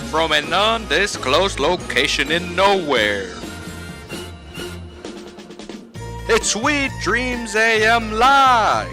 from an undisclosed location in nowhere. It's Sweet Dreams AM Live!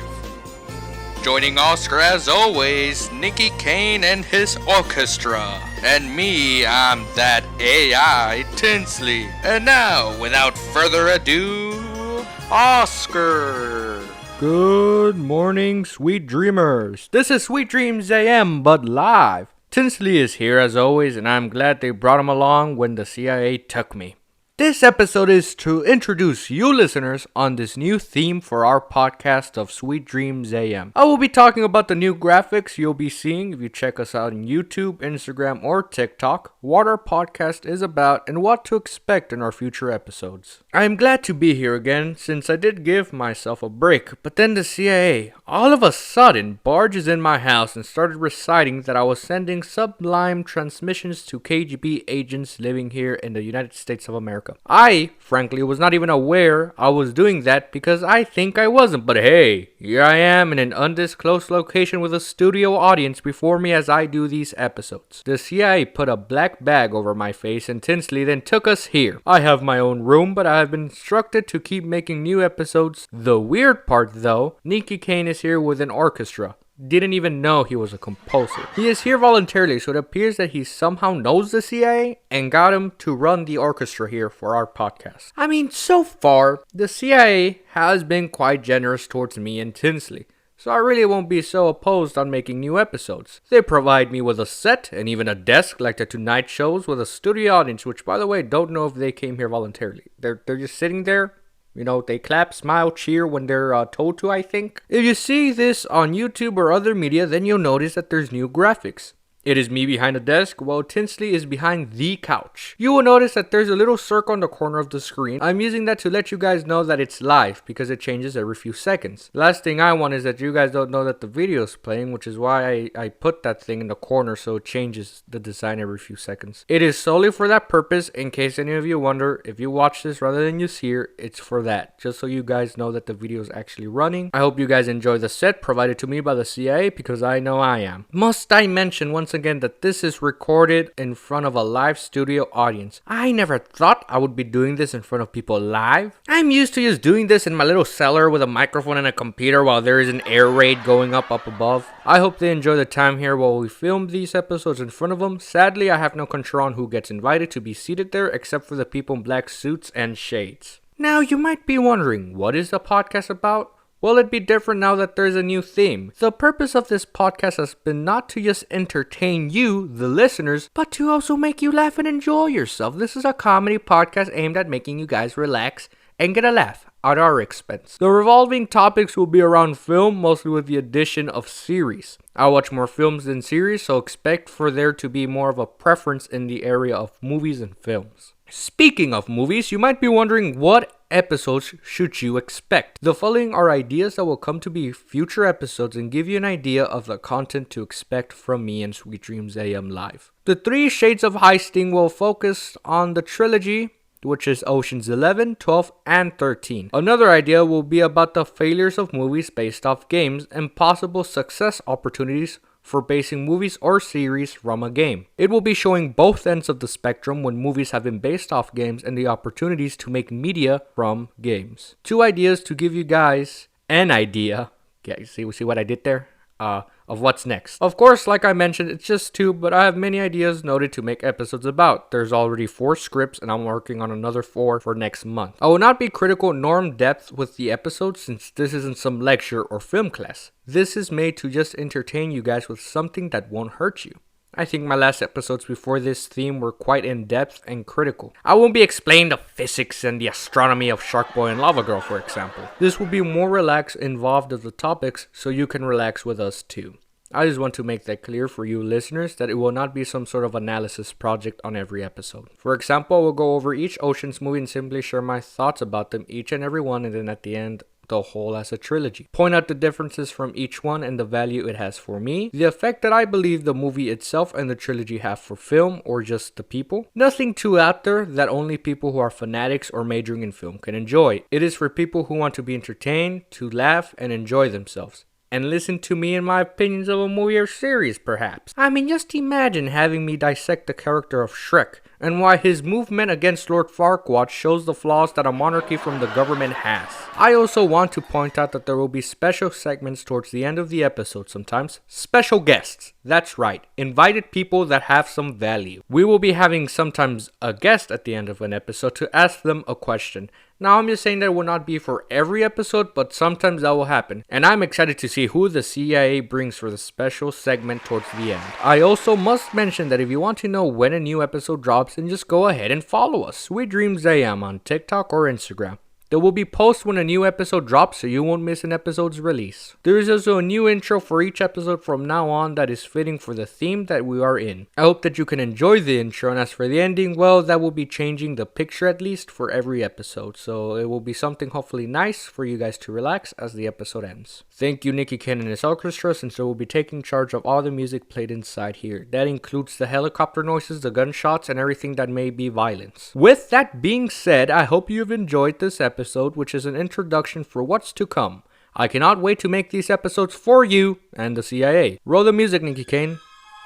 Joining Oscar as always, Nicky Kane and his orchestra. And me, I'm that AI Tinsley. And now, without further ado, Oscar! Good morning, sweet dreamers. This is Sweet Dreams AM, but live. Tinsley is here as always, and I'm glad they brought him along when the CIA took me. This episode is to introduce you listeners on this new theme for our podcast of Sweet Dreams AM. I will be talking about the new graphics you'll be seeing if you check us out on YouTube, Instagram, or TikTok, what our podcast is about, and what to expect in our future episodes. I am glad to be here again since I did give myself a break, but then the CIA all of a sudden barges in my house and started reciting that I was sending sublime transmissions to KGB agents living here in the United States of America. I, frankly, was not even aware I was doing that because I think I wasn't. But hey, here I am in an undisclosed location with a studio audience before me as I do these episodes. The CIA put a black bag over my face and Tinsley then took us here. I have my own room, but I have been instructed to keep making new episodes. The weird part though, Nicky Kane is here with an orchestra. Didn't even know he was a composer. He is here voluntarily, so it appears that he somehow knows the CIA and got him to run the orchestra here for our podcast. I mean, so far, the CIA has been quite generous towards me and Tinsley, so I really won't be so opposed on making new episodes. They provide me with a set and even a desk like the Tonight shows with a studio audience, which by the way, don't know if they came here voluntarily. They're just sitting there. You know, they clap, smile, cheer when they're told to, I think. If you see this on YouTube or other media, then you'll notice that there's new graphics. It is me behind the desk, while Tinsley is behind the couch. You will notice that there's a little circle on the corner of the screen. I'm using that to let you guys know that it's live, because it changes every few seconds. Last thing I want is that you guys don't know that the video is playing, which is why I put that thing in the corner so it changes the design every few seconds. It is solely for that purpose. In case any of you wonder, if you watch this rather than you see it, it's for that. Just so you guys know that the video is actually running. I hope you guys enjoy the set provided to me by the CIA, because I know I am. Must I mention once again that this is recorded in front of a live studio audience. I never thought I would be doing this in front of people live. I'm used to just doing this in my little cellar with a microphone and a computer while there is an air raid going up above. I hope they enjoy the time here while we film these episodes in front of them. Sadly, I have no control on who gets invited to be seated there except for the people in black suits and shades. Now, you might be wondering, what is the podcast about? Will it be different now that there's a new theme? The purpose of this podcast has been not to just entertain you, the listeners, but to also make you laugh and enjoy yourself. This is a comedy podcast aimed at making you guys relax and get a laugh at our expense. The revolving topics will be around film, mostly with the addition of series. I watch more films than series, so expect for there to be more of a preference in the area of movies and films. Speaking of movies, you might be wondering what episodes should you expect. The following are ideas that will come to be future episodes and give you an idea of the content to expect from me and Sweet Dreams AM Live. The 3 Shades of Heisting will focus on the trilogy, which is Oceans 11, 12, and 13. Another idea will be about the failures of movies based off games and possible success opportunities for basing movies or series from a game. It will be showing both ends of the spectrum when movies have been based off games and the opportunities to make media from games. 2 ideas to give you guys an idea. Yeah, see what I did there? Of what's next. Of course, like I mentioned, it's just 2, but I have many ideas noted to make episodes about. There's already 4 scripts and I'm working on another 4 for next month. I will not be critical nor in depth with the episodes since this isn't some lecture or film class. This is made to just entertain you guys with something that won't hurt you. I think my last episodes before this theme were quite in-depth and critical. I won't be explaining the physics and the astronomy of Shark Boy and Lava Girl, for example. This will be more relaxed, involved of the topics, so you can relax with us too. I just want to make that clear for you listeners that it will not be some sort of analysis project on every episode. For example, I will go over each Oceans movie and simply share my thoughts about them, each and every one, and then at the end, the whole as a trilogy. Point out the differences from each one and the value it has for me, the effect that I believe the movie itself and the trilogy have for film or just the people. Nothing too out there that only people who are fanatics or majoring in film can enjoy. It is for people who want to be entertained, to laugh, and enjoy themselves. and listen to me and my opinions of a movie or series, perhaps. I mean, just imagine having me dissect the character of Shrek and why his movement against Lord Farquaad shows the flaws that a monarchy from the government has. I also want to point out that there will be special segments towards the end of the episode sometimes. Special guests. That's right, invited people that have some value. We will be having sometimes a guest at the end of an episode to ask them a question. Now, I'm just saying that it will not be for every episode, but sometimes that will happen. And I'm excited to see who the CIA brings for the special segment towards the end. I also must mention that if you want to know when a new episode drops, then just go ahead and follow us, Sweet Dreams AM, on TikTok or Instagram. There will be posts when a new episode drops, so you won't miss an episode's release. There is also a new intro for each episode from now on that is fitting for the theme that we are in. I hope that you can enjoy the intro, and as for the ending, well, that will be changing the picture at least for every episode, so it will be something hopefully nice for you guys to relax as the episode ends. Thank you, Nicky Ken and his orchestra, since they will be taking charge of all the music played inside here. That includes the helicopter noises, the gunshots, and everything that may be violence. With that being said, I hope you've enjoyed this episode, which is an introduction for what's to come. I cannot wait to make these episodes for you and the CIA. Roll the music, Nicky Kane.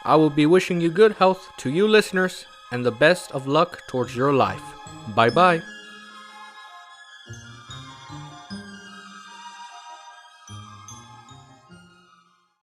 I will be wishing you good health to you listeners and the best of luck towards your life. Bye bye.